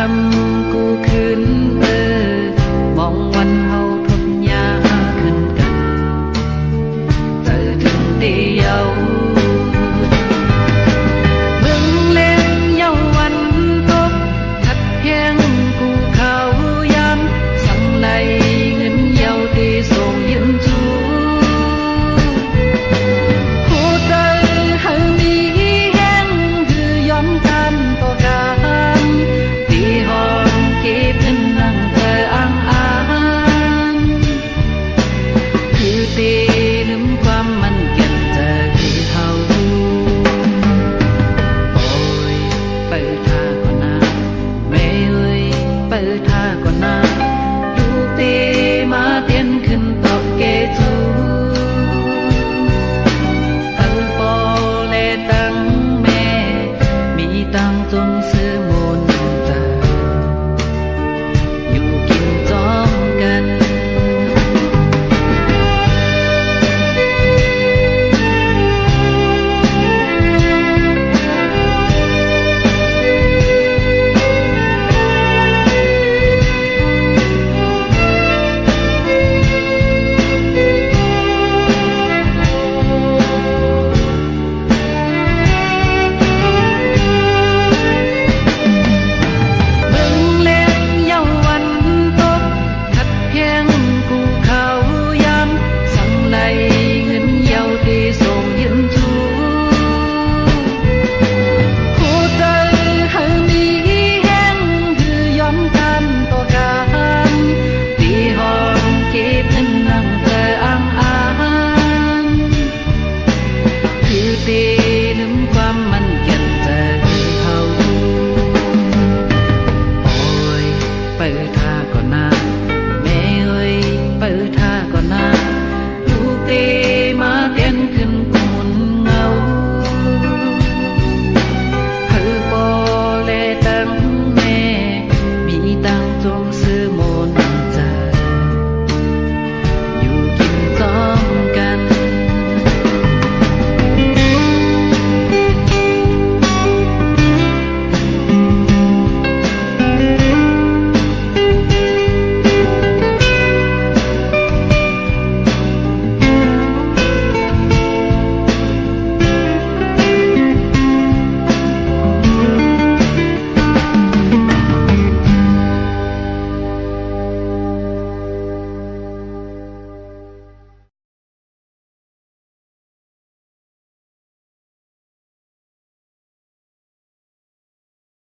ำกูคืนมองวันเฮาทบยาขึ้นกันถึงเดียวมึงเล่นเยาวันตกทัดเพียงกูเขายันสั่งในเงินเยาที่ส่งยืมจูหัวใจให้มีแห้งคือยอมกันต่อกันที่หอนคิดถึงนั่งเธออ้างคือตีลืมความมันเก็บเจอที่เฮาโอ้ยเปิดท่าก่อนนะแม่เอ้ยเปิดท่าก่อนนะ